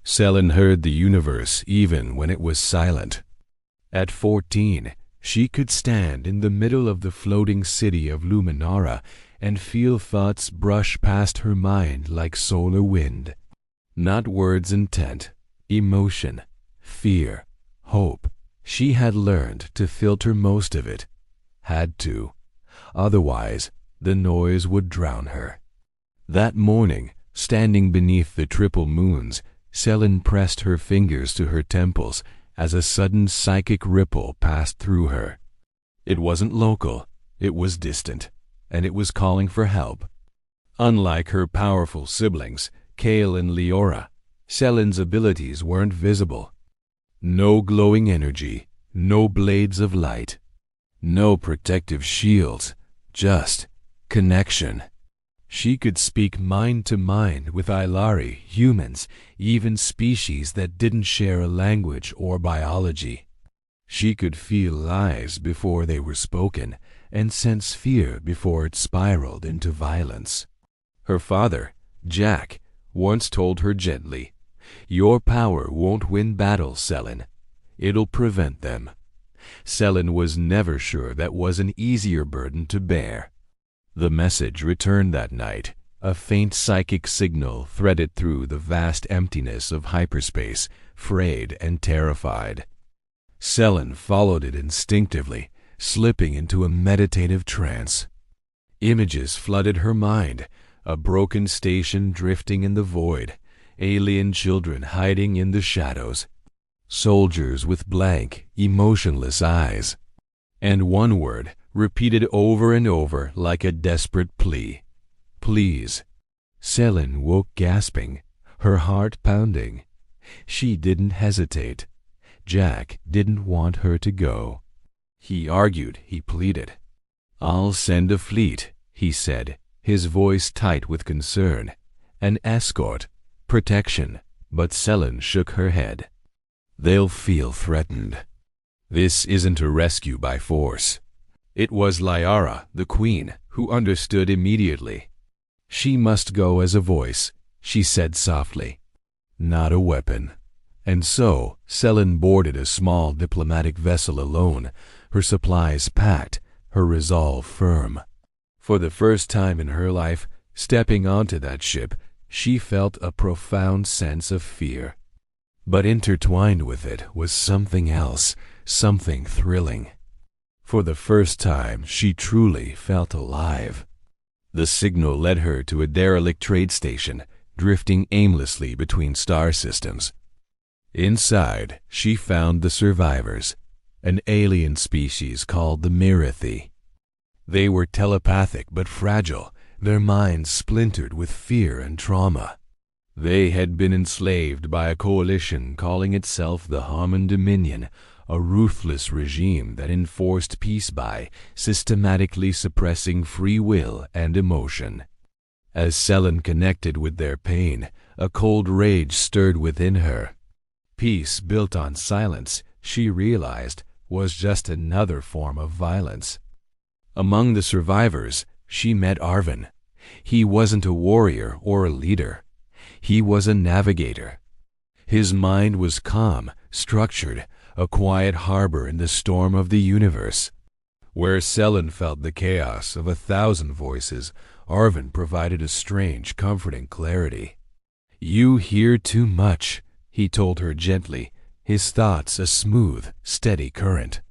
Selin heard the universe even when it was silent. At 14, she could stand in the middle of the floating city of Luminara and feel thoughts brush past her mind like solar wind. Not words intent, emotion, fear, hope. She had learned to filter most of it. Had to. Otherwise, the noise would drown her. That morning, standing beneath the triple moons, Selin pressed her fingers to her temples as a sudden psychic ripple passed through her. It wasn't local, it was distant, and it was calling for help. Unlike her powerful siblings, Kale and Leora, Selin's abilities weren't visible. No glowing energy, no blades of light, no protective shields, just connection. She could speak mind to mind with Ilari, humans, even species that didn't share a language or biology. She could feel lies before they were spoken and sense fear before it spiraled into violence. Her father, Jack, once told her gently, "Your power won't win battles, Selin. It'll prevent them." Selin was never sure that was an easier burden to bear. The message returned that night, a faint psychic signal threaded through the vast emptiness of hyperspace, frayed and terrified. Selin followed it instinctively, slipping into a meditative trance. Images flooded her mind, a broken station drifting in the void, alien children hiding in the shadows, soldiers with blank, emotionless eyes, and one word repeated over and over like a desperate plea. Please. Selin woke gasping, her heart pounding. She didn't hesitate. Jack didn't want her to go. He argued, he pleaded. "I'll send a fleet," he said, his voice tight with concern. "An escort, protection." But Selin shook her head. "They'll feel threatened. This isn't a rescue by force." It was Liara, the queen, who understood immediately. "She must go as a voice," she said softly, "not a weapon." And so Selin boarded a small diplomatic vessel alone, her supplies packed, her resolve firm. For the first time in her life, stepping onto that ship, she felt a profound sense of fear. But intertwined with it was something else, something thrilling. For the first time, she truly felt alive. The signal led her to a derelict trade station, drifting aimlessly between star systems. Inside, she found the survivors, an alien species called the Mirithi. They were telepathic but fragile, their minds splintered with fear and trauma. They had been enslaved by a coalition calling itself the Harmon Dominion, a ruthless regime that enforced peace by systematically suppressing free will and emotion. As Selin connected with their pain, a cold rage stirred within her. Peace built on silence, she realized, was just another form of violence. Among the survivors, she met Arvin. He wasn't a warrior or a leader. He was a navigator. His mind was calm, structured, a quiet harbor in the storm of the universe. Where Selin felt the chaos of 1,000 voices, Arvin provided a strange, comforting clarity. "You hear too much," he told her gently, his thoughts a smooth, steady current.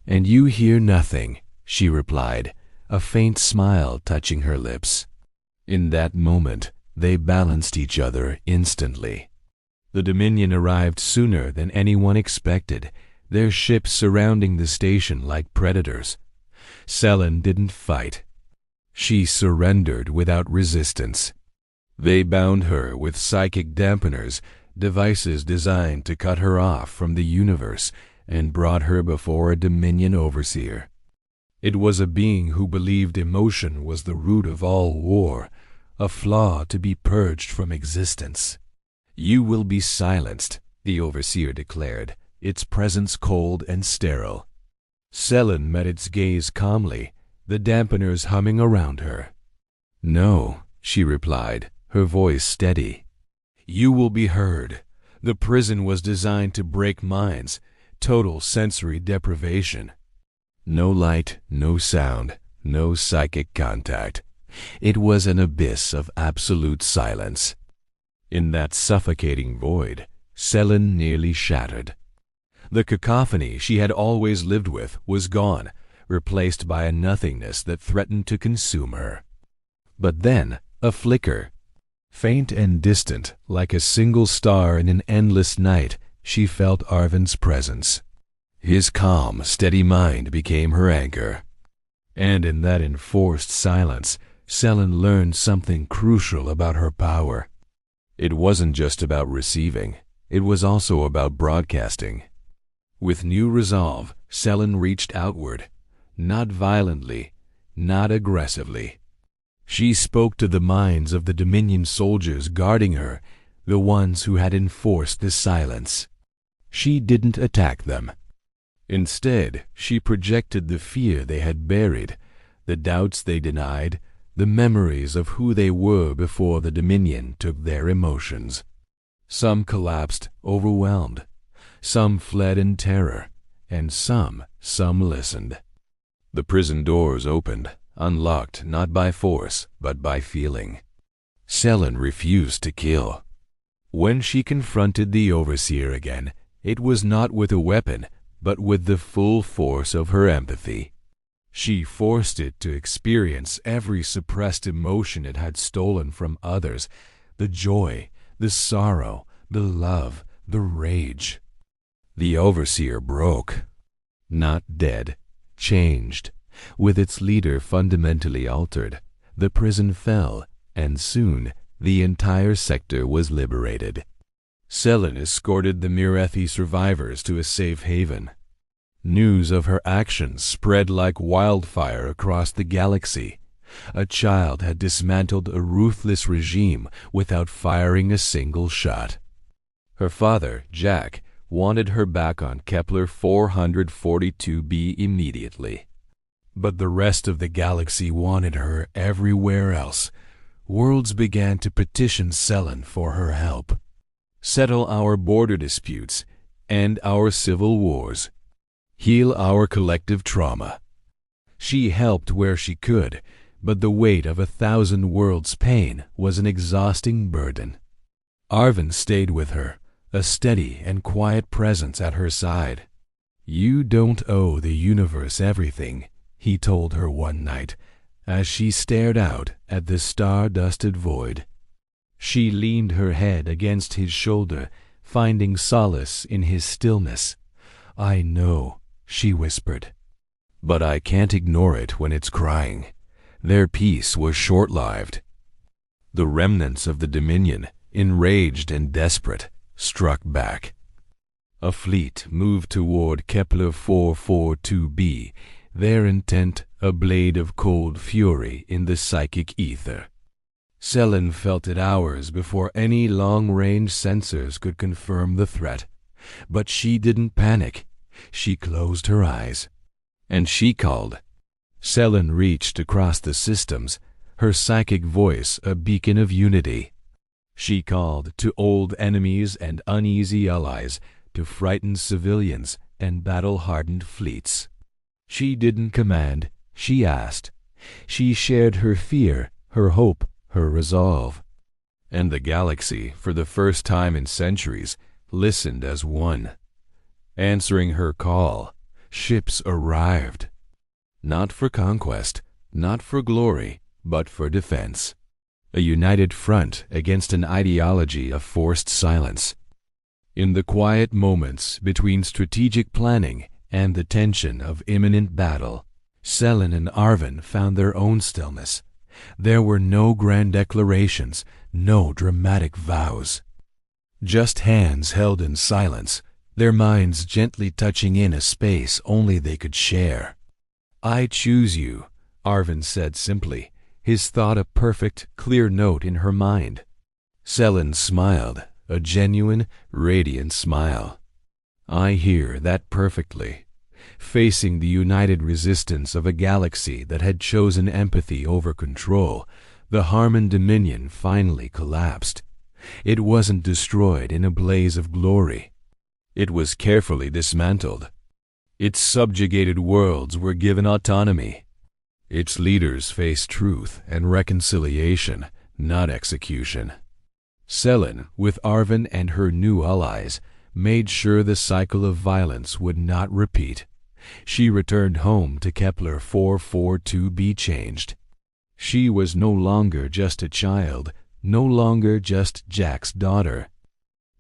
"And you hear nothing," she replied, a faint smile touching her lips. In that moment, they balanced each other instantly. The Dominion arrived sooner than anyone expected, their ships surrounding the station like predators. Selin didn't fight. She surrendered without resistance. They bound her with psychic dampeners, devices designed to cut her off from the universe, and brought her before a Dominion overseer. It was a being who believed emotion was the root of all war, a flaw to be purged from existence. "You will be silenced," the overseer declared, its presence cold and sterile. Selin met its gaze calmly, the dampeners humming around her. "No," she replied, her voice steady. "You will be heard. The prison was designed to break minds, total sensory deprivation. No light, no sound, no psychic contact. It was an abyss of absolute silence. In that suffocating void, Selin nearly shattered. The cacophony she had always lived with was gone, replaced by a nothingness that threatened to consume her. But then, a flicker. Faint and distant, like a single star in an endless night, she felt Arvin's presence. His calm, steady mind became her anchor. And in that enforced silence, Selin learned something crucial about her power. It wasn't just about receiving, it was also about broadcasting. With new resolve, Selin reached outward, not violently, not aggressively. She spoke to the minds of the Dominion soldiers guarding her, the ones who had enforced the silence. She didn't attack them. Instead, she projected the fear they had buried, the doubts they denied, the memories of who they were before the Dominion took their emotions. Some collapsed, overwhelmed. Some fled in terror, and some listened. The prison doors opened, unlocked not by force, but by feeling. Selin refused to kill. When she confronted the Overseer again, it was not with a weapon, but with the full force of her empathy. She forced it to experience every suppressed emotion it had stolen from others, the joy, the sorrow, the love, the rage. The Overseer broke. Not dead, changed. With its leader fundamentally altered, the prison fell, and soon the entire sector was liberated. Selin escorted the Mirethi survivors to a safe haven. News of her actions spread like wildfire across the galaxy. A child had dismantled a ruthless regime without firing a single shot. Her father, Jack, wanted her back on Kepler 442b immediately. But the rest of the galaxy wanted her everywhere else. Worlds began to petition Selin for her help. Settle our border disputes, end our civil wars, heal our collective trauma. She helped where she could, but the weight of 1,000 worlds' pain was an exhausting burden. Arvin stayed with her, a steady and quiet presence at her side. "You don't owe the universe everything," he told her one night, as she stared out at the star-dusted void. She leaned her head against his shoulder, finding solace in his stillness. "I know," she whispered, "but I can't ignore it when it's crying." Their peace was short-lived. The remnants of the Dominion, enraged and desperate, struck back. A fleet moved toward Kepler 442b, their intent a blade of cold fury in the psychic ether. Selin felt it hours before any long-range sensors could confirm the threat. But she didn't panic. She closed her eyes. And she called. Selin reached across the systems, her psychic voice a beacon of unity. She called to old enemies and uneasy allies, to frightened civilians and battle-hardened fleets. She didn't command, she asked. She shared her fear, her hope, her resolve. And the galaxy, for the first time in centuries, listened as one. Answering her call, ships arrived. Not for conquest, not for glory, but for defense. A united front against an ideology of forced silence. In the quiet moments between strategic planning and the tension of imminent battle, Selin and Arvin found their own stillness. There were no grand declarations, no dramatic vows. Just hands held in silence, their minds gently touching in a space only they could share. "I choose you," Arvin said simply, his thought a perfect, clear note in her mind. Selin smiled, a genuine, radiant smile. "I hear that perfectly." Facing the united resistance of a galaxy that had chosen empathy over control, the Harmon Dominion finally collapsed. It wasn't destroyed in a blaze of glory. It was carefully dismantled. Its subjugated worlds were given autonomy. Its leaders faced truth and reconciliation, not execution. Selin, with Arven and her new allies, made sure the cycle of violence would not repeat. She returned home to Kepler 442b changed. She was no longer just a child, no longer just Jack's daughter.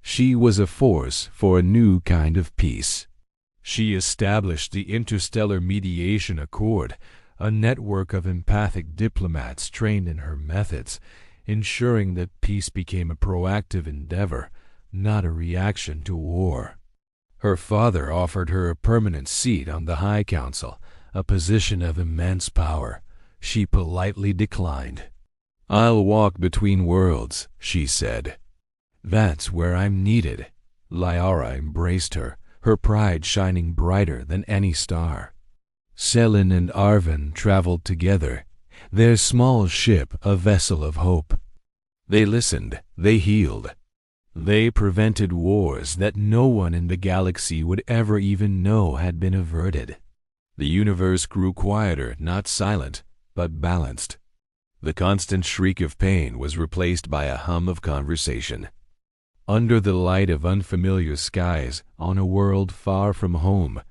She was a force for a new kind of peace. She established the Interstellar Mediation Accord, a network of empathic diplomats trained in her methods, ensuring that peace became a proactive endeavor, not a reaction to war. Her father offered her a permanent seat on the High Council, a position of immense power. She politely declined. "I'll walk between worlds," she said. "That's where I'm needed." Lyara embraced her, her pride shining brighter than any star. Selin and Arven traveled together, their small ship a vessel of hope. They listened, they healed. They prevented wars that no one in the galaxy would ever even know had been averted. The universe grew quieter, not silent, but balanced. The constant shriek of pain was replaced by a hum of conversation. Under the light of unfamiliar skies, on a world far from home,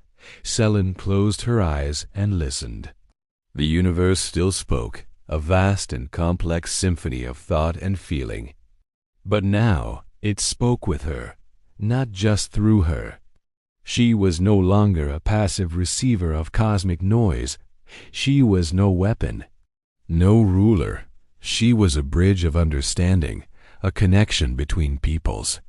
Selin closed her eyes and listened. The universe still spoke, a vast and complex symphony of thought and feeling. But now it spoke with her, not just through her. She was no longer a passive receiver of cosmic noise. She was no weapon, no ruler. She was a bridge of understanding, a connection between peoples.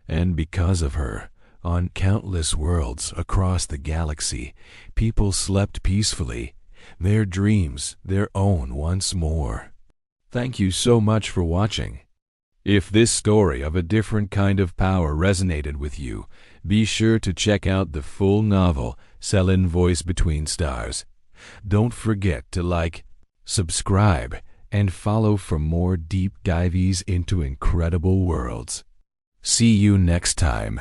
And because of her, on countless worlds across the galaxy, people slept peacefully, their dreams their own once more. Thank you so much for watching. If this story of a different kind of power resonated with you, be sure to check out the full novel, Selin Voice Between Stars. Don't forget to like, subscribe, and follow for more deep dives into incredible worlds. See you next time.